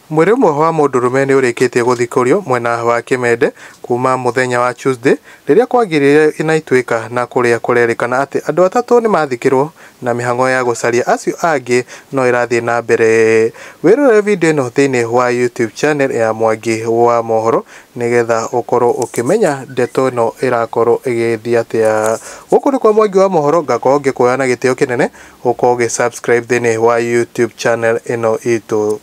Mwire ũmwe wa mũndũrũme nĩ ũrĩkĩtie gũthikũrio mwena wa Kimende kuma muthenya wa Tuesday rĩrĩa kwagĩrĩire inaituĩka na kũrĩa kũrerĩkana atĩ andũ atatũ nĩ mathikĩrwo na mĩhang'o ya gũcaria acio angĩ no ĩrathiĩ na mbere. Wĩrore video ĩno thĩinĩ wa YouTube channel ya Mwangi wa Mohoro nĩgetha ũkorwo ũkĩmenya ndeto ĩno ĩrakorwo ĩgĩthiĩ atĩa. Gũkũ nĩ kwa Mwangi wa Mohoro, ngakorwo ngĩkũoya na gĩtĩo kĩnene ũkorwo ũgĩ subscribe thĩinĩ wa YouTube channel ĩno itũ.